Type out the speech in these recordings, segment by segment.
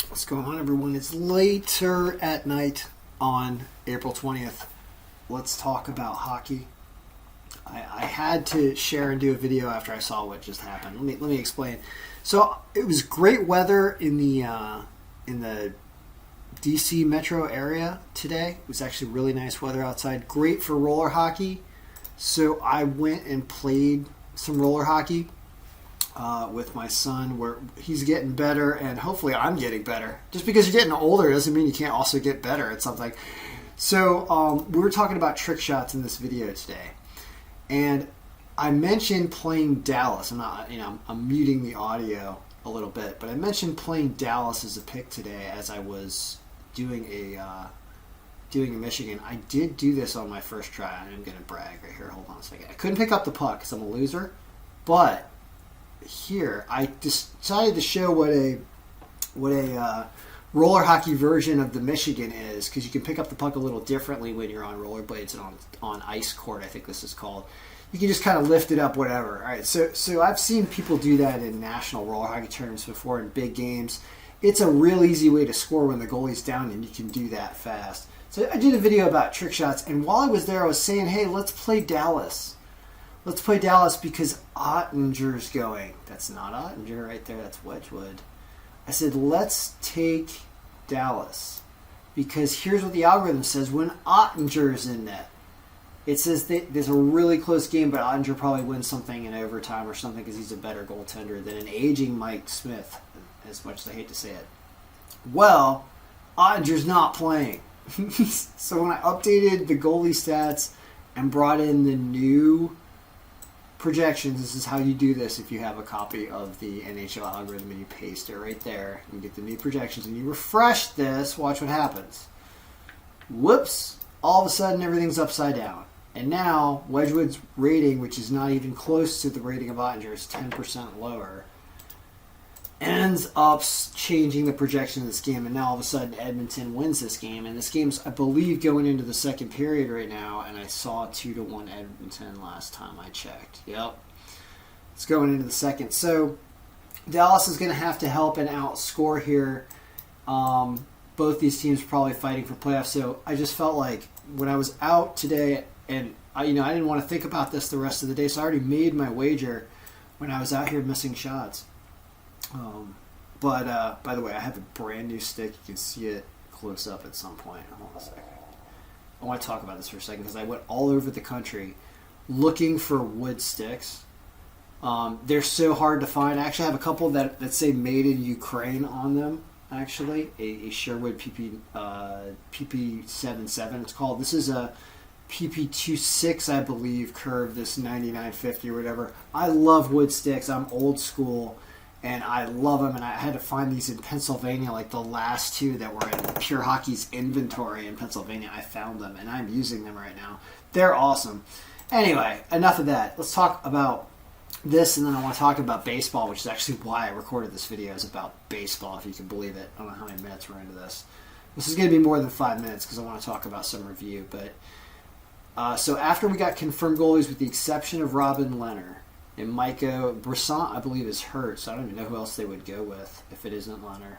What's going on, everyone? It's later at night on April 20th. Let's talk about hockey. I had to share and do a video after I saw what just happened. Let me explain. So it was great weather in the DC metro area today. It was actually really nice weather outside. Great for roller hockey. So I went and played some roller hockey with my son, where he's getting better, and hopefully I'm getting better. Just because you're getting older doesn't mean you can't also get better at something. So we were talking about trick shots in this video today, and I mentioned playing Dallas. I'm muting the audio a little bit, but I mentioned playing Dallas as a pick today as I was doing a Michigan. I did do this on my first try. I'm going to brag right here. Hold on a second. I couldn't pick up the puck because I'm a loser, but here I decided to show what a roller hockey version of the Michigan is, because you can pick up the puck a little differently when you're on rollerblades and on ice court. I think this is called. You can just kind of lift it up, whatever. All right, so I've seen people do that in national roller hockey tournaments before in big games. It's a real easy way to score when the goalie's down, and you can do that fast. So I did a video about trick shots, and while I was there, I was saying, hey, let's play Dallas. Let's play Dallas because Ottinger's going. That's not Ottinger right there. That's Wedgwood. I said, let's take Dallas because here's what the algorithm says when Ottinger's in net. It says that there's a really close game, but Ottinger probably wins something in overtime or something because he's a better goaltender than an aging Mike Smith, as much as I hate to say it. Well, Ottinger's not playing. So when I updated the goalie stats and brought in the new projections, this is how you do this if you have a copy of the NHL algorithm and you paste it right there. You get the new projections and you refresh this, watch what happens. Whoops, all of a sudden everything's upside down. And now Wedgwood's rating, which is not even close to the rating of Ottinger, is 10% lower, ends up changing the projection of this game, and now all of a sudden Edmonton wins this game, and this game's, I believe, going into the second period right now, and I saw 2-1 Edmonton last time I checked. Yep. It's going into the second. So Dallas is going to have to help and outscore here. Both these teams are probably fighting for playoffs, so I just felt like when I was out today, and I didn't want to think about this the rest of the day, so I already made my wager when I was out here missing shots. But by the way, I have a brand new stick. You can see it close up at some point. Hold on a second. I want to talk about this for a second because I went all over the country looking for wood sticks. They're so hard to find. I actually have a couple that say made in Ukraine on them, actually. A Sherwood PP77 it's called. This is a PP26, I believe, curve, this 9950 or whatever. I love wood sticks. I'm old school. And I love them, and I had to find these in Pennsylvania, like the last two that were in Pure Hockey's inventory in Pennsylvania. I found them, and I'm using them right now. They're awesome. Anyway, enough of that. Let's talk about this, and then I want to talk about baseball, which is actually why I recorded this video, is about baseball, if you can believe it. I don't know how many minutes we're into this. This is going to be more than 5 minutes because I want to talk about some review. But so after we got confirmed goalies, with the exception of Robin Leonard, and Micah Brisson, I believe, is hurt, so I don't even know who else they would go with if it isn't Leonard.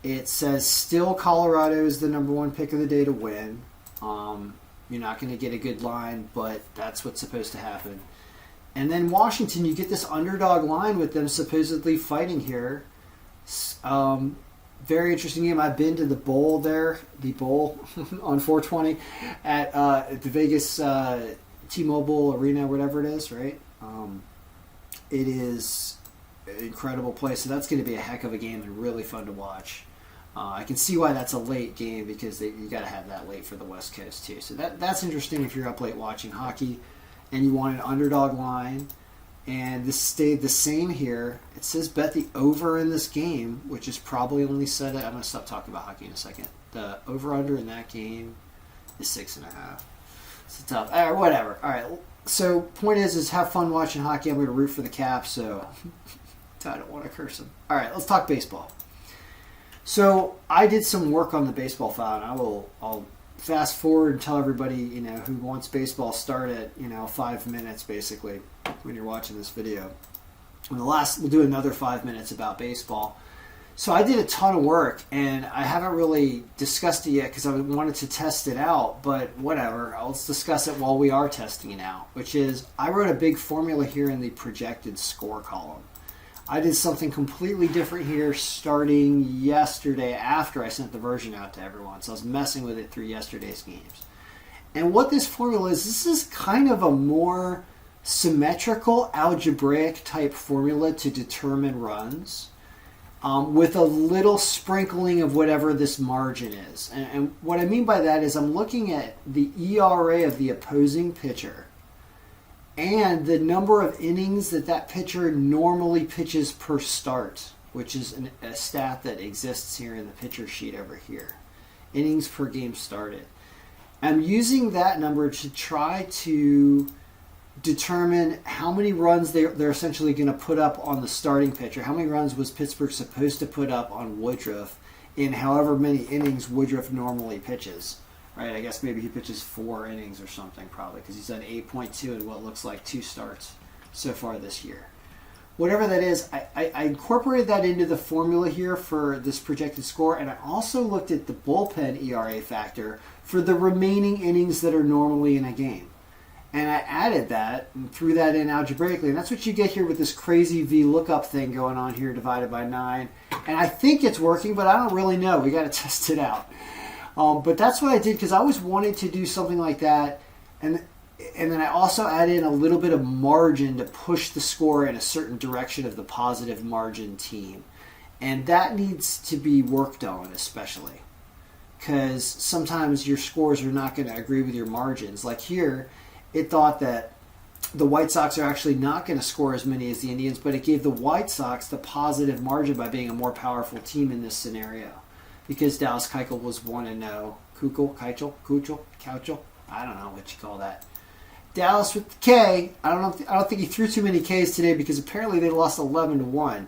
It says still Colorado is the number one pick of the day to win. You're not going to get a good line, but that's what's supposed to happen. And then Washington, you get this underdog line with them supposedly fighting here. Very interesting game. I've been to the bowl there, on 420 at the Vegas T-Mobile Arena, whatever it is, right? It is an incredible place, so that's going to be a heck of a game and really fun to watch. I can see why that's a late game because you got to have that late for the West Coast too. So that's interesting if you're up late watching hockey and you want an underdog line. And this stayed the same here. It says bet the over in this game, which is probably only set at, I'm going to stop talking about hockey in a second. The over-under in that game is 6.5. It's tough. All right, whatever. All right. So point is have fun watching hockey. I'm going to root for the Caps, so I don't want to curse them. All right, let's talk baseball. So I did some work on the baseball file, and I'll fast forward and tell everybody who wants baseball start at 5 minutes basically when you're watching this video. And we'll do another 5 minutes about baseball. So I did a ton of work, and I haven't really discussed it yet because I wanted to test it out, but whatever. Let's discuss it while we are testing it out, which is I wrote a big formula here in the projected score column. I did something completely different here starting yesterday after I sent the version out to everyone. So I was messing with it through yesterday's games. And what this formula is, this is kind of a more symmetrical algebraic type formula to determine runs. With a little sprinkling of whatever this margin is. And what I mean by that is I'm looking at the ERA of the opposing pitcher and the number of innings that pitcher normally pitches per start, which is a stat that exists here in the pitcher sheet over here. Innings per game started. I'm using that number to try to determine how many runs they're essentially going to put up on the starting pitcher. How many runs was Pittsburgh supposed to put up on Woodruff in however many innings Woodruff normally pitches? Right? I guess maybe he pitches 4 innings or something probably because he's done 8.2 in what looks like 2 starts so far this year. Whatever that is, I incorporated that into the formula here for this projected score, and I also looked at the bullpen ERA factor for the remaining innings that are normally in a game. And I added that and threw that in algebraically. And that's what you get here with this crazy VLOOKUP thing going on here divided by 9. And I think it's working, but I don't really know. We got to test it out. But that's what I did because I always wanted to do something like that. And then I also added in a little bit of margin to push the score in a certain direction of the positive margin team. And that needs to be worked on especially. Because sometimes your scores are not going to agree with your margins. Like here, it thought that the White Sox are actually not going to score as many as the Indians, but it gave the White Sox the positive margin by being a more powerful team in this scenario. Because Dallas Keuchel was 1-0. Keuchel? I don't know what you call that. Dallas with the K. I don't think he threw too many Ks today because apparently they lost 11-1.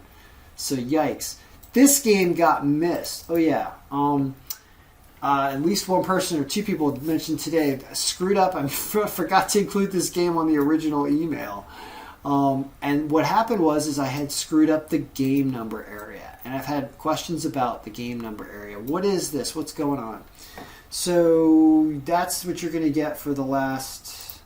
So yikes. This game got missed. Oh yeah. At least one person or 2 people mentioned today screwed up. I forgot to include this game on the original email. And what happened was I had screwed up the game number area. And I've had questions about the game number area. What is this? What's going on? So that's what you're going to get for the last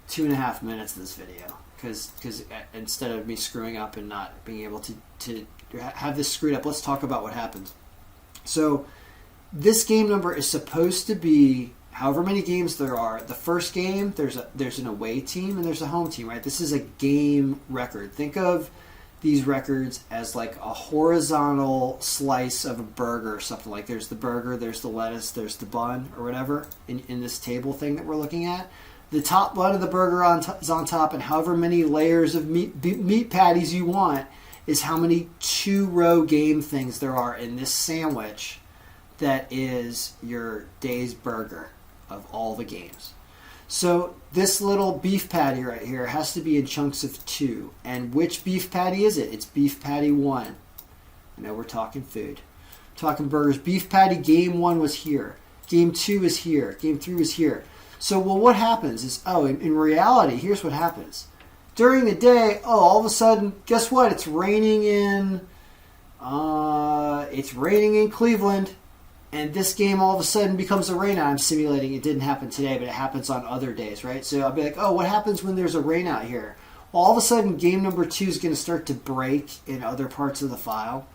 2.5 minutes of this video. Because instead of me screwing up and not being able to have this screwed up, let's talk about what happened. So this game number is supposed to be however many games there are. The first game, there's an away team and there's a home team, right? This is a game record. Think of these records as like a horizontal slice of a burger or something. Like there's the burger, there's the lettuce, there's the bun or whatever in this table thing that we're looking at. The top bun of the burger is on top, and however many layers of meat patties you want is how many 2-row game things there are in this sandwich that is your day's burger of all the games. So this little beef patty right here has to be in chunks of 2. And which beef patty is it? It's beef patty 1. I know we're talking food. We're talking burgers. Beef patty game 1 was here. Game 2 is here. Game 3 was here. So, well, what happens is, in reality, here's what happens. During the day, all of a sudden, guess what? It's raining in Cleveland. And this game all of a sudden becomes a rainout. I'm simulating it didn't happen today, but it happens on other days, right? So I'll be like, what happens when there's a rainout here? Well, all of a sudden, game number 2 is going to start to break in other parts of the file.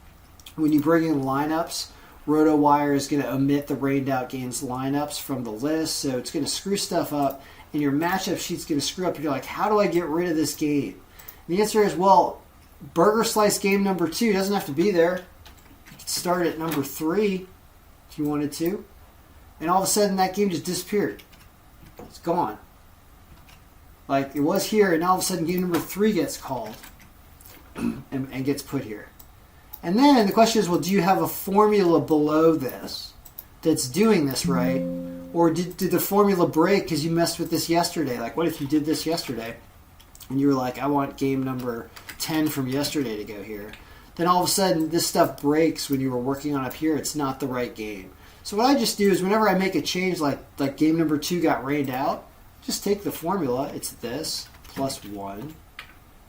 When you bring in lineups, RotoWire is going to omit the rained out games lineups from the list, so it's going to screw stuff up, and your matchup sheet's going to screw up. And you're like, how do I get rid of this game? And the answer is, well, Burger Slice game number 2 doesn't have to be there. You could start at number 3. If you wanted to, and all of a sudden that game just disappeared. It's gone. Like it was here, and now all of a sudden game number 3 gets called and gets put here. And then the question is, well, do you have a formula below this that's doing this right, or did the formula break because you messed with this yesterday? Like, what if you did this yesterday, and you were like, I want game number 10 from yesterday to go here? Then all of a sudden this stuff breaks when you were working on up here. It's not the right game. So what I just do is whenever I make a change like game number 2 got rained out, just take the formula. It's this plus 1.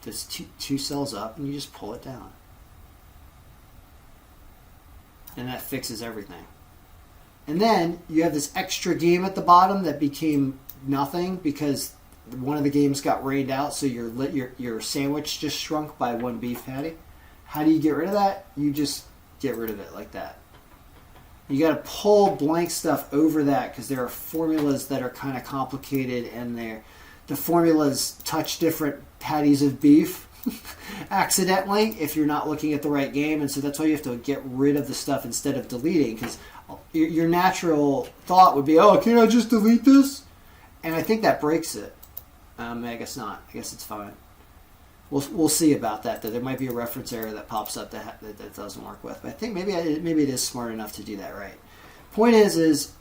That's two cells up, and you just pull it down. and that fixes everything. And then you have this extra game at the bottom that became nothing because one of the games got rained out, so your sandwich just shrunk by one beef patty. How do you get rid of that? You just get rid of it like that. You got to pull blank stuff over that because there are formulas that are kind of complicated, and the formulas touch different patties of beef accidentally if you're not looking at the right game, and so that's why you have to get rid of the stuff instead of deleting, because your natural thought would be, oh, can't I just delete this? And I think that breaks it. I guess not. I guess it's fine. We'll see about that. Though there might be a reference error that pops up that doesn't work with. But I think maybe it is smart enough to do that right. Point is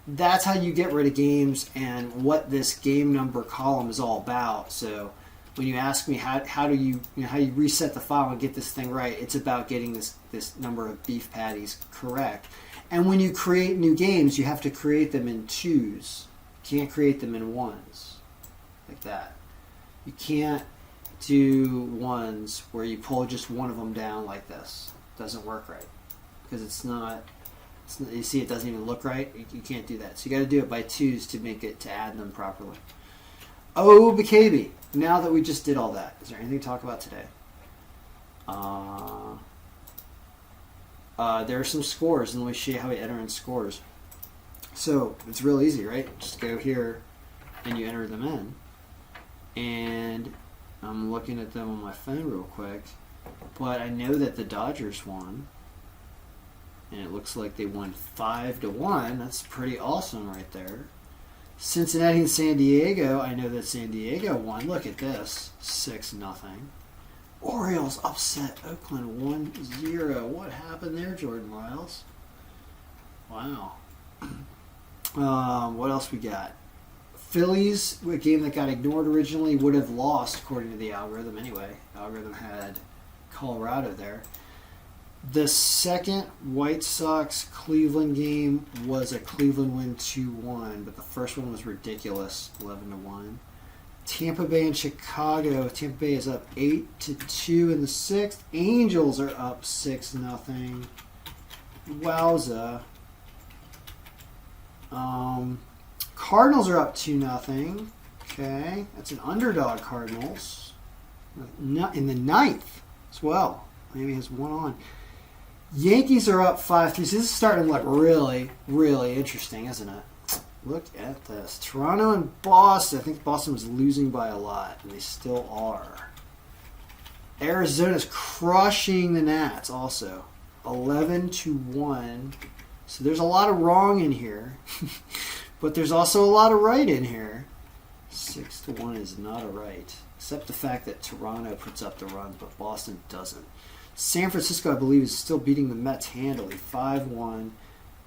that's how you get rid of games and what this game number column is all about. So when you ask me how do you reset the file and get this thing right, it's about getting this number of beef patties correct. And when you create new games, you have to create them in twos. You can't create them in ones like that. You can't do ones where you pull just one of them down like this. It doesn't work right because it's not. You see, it doesn't even look right. You can't do that. So you got to do it by twos to add them properly. Oh, BKB. Now that we just did all that, is there anything to talk about today? There are some scores, and let me show you how we enter in scores. So it's real easy, right? Just go here, and you enter them in. And I'm looking at them on my phone real quick, but I know that the Dodgers won, and it looks like they won 5-1. That's pretty awesome right there. Cincinnati and San Diego, I know that San Diego won. Look at this, 6-0. Orioles upset Oakland 1-0. What happened there, Jordan Lyles? Wow. What else we got? Phillies, a game that got ignored originally, would have lost according to the algorithm anyway. The algorithm had Colorado there. The second White Sox-Cleveland game was a Cleveland win 2-1, but the first one was ridiculous, 11-1. Tampa Bay and Chicago. Tampa Bay is up 8-2 in the sixth. Angels are up 6-0. Wowza. Cardinals are up 2-0. Okay, that's an underdog Cardinals. In the ninth as well. Maybe has one on. Yankees are up 5-3. So this is starting to look really, really interesting, isn't it? Look at this. Toronto and Boston. I think Boston was losing by a lot, and they still are. Arizona's crushing the Nats also. 11-1. So there's a lot of wrong in here. But there's also a lot of right in here. 6-1 is not a right. Except the fact that Toronto puts up the runs, but Boston doesn't. San Francisco, I believe, is still beating the Mets handily. 5-1.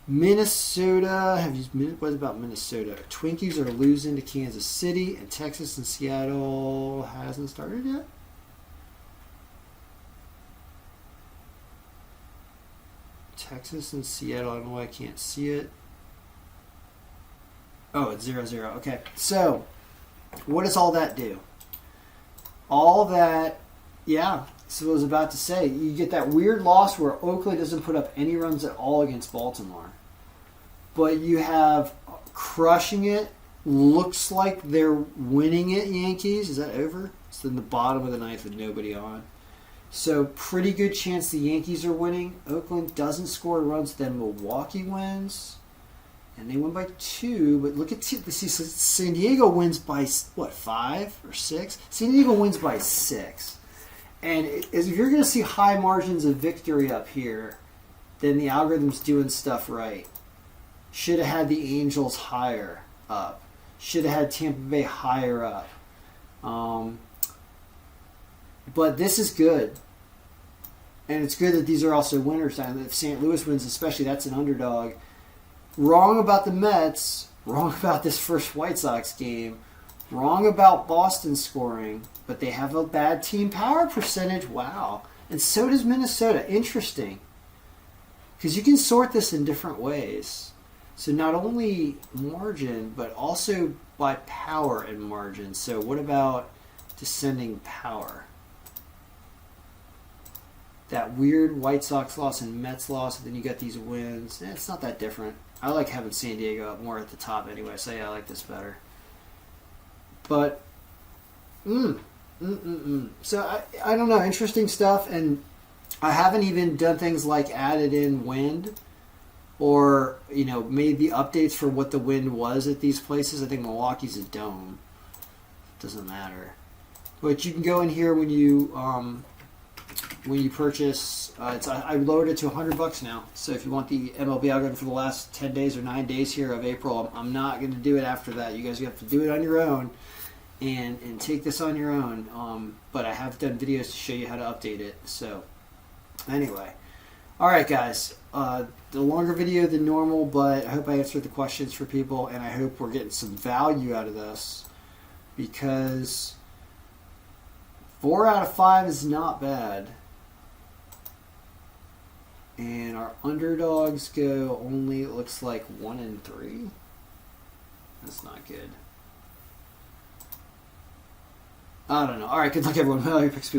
Minnesota, what about Minnesota? Twinkies are losing to Kansas City, and Texas and Seattle hasn't started yet. Texas and Seattle, I don't know why I can't see it. Oh, it's 0-0. Okay, so what does all that do? All that, yeah, so I was about to say, you get that weird loss where Oakland doesn't put up any runs at all against Baltimore. But you have crushing it, looks like they're winning it, Yankees. Is that over? It's in the bottom of the ninth with nobody on. So pretty good chance the Yankees are winning. Oakland doesn't score runs, then Milwaukee wins. And they win by 2, but look at San Diego wins by, 5 or 6? San Diego wins by 6. And if you're going to see high margins of victory up here, then the algorithm's doing stuff right. Should have had the Angels higher up. Should have had Tampa Bay higher up. But this is good. And it's good that these are also winners. And if St. Louis wins especially, that's an underdog. Wrong about the Mets. Wrong about this first White Sox game. Wrong about Boston scoring. But they have a bad team power percentage. Wow. And so does Minnesota. Interesting. Because you can sort this in different ways. So not only margin, but also by power and margin. So what about descending power? that weird White Sox loss and Mets loss, and then you got these wins. It's not that different. I like having San Diego up more at the top anyway, so yeah, I like this better. But, So I don't know, interesting stuff, and I haven't even done things like added in wind or, made the updates for what the wind was at these places. I think Milwaukee's a dome. Doesn't matter. But you can go in here when you purchase. I lowered it to $100 now. So if you want the MLB algorithm for the last 10 days or 9 days here of April, I'm not going to do it after that. You guys have to do it on your own and take this on your own. But I have done videos to show you how to update it. So anyway, all right, guys. The longer video than normal, but I hope I answered the questions for people, and I hope we're getting some value out of this, because 4 out of 5 is not bad. And our underdogs go only, it looks like 1-3. That's not good. I don't know. All right, good luck, everyone. Picks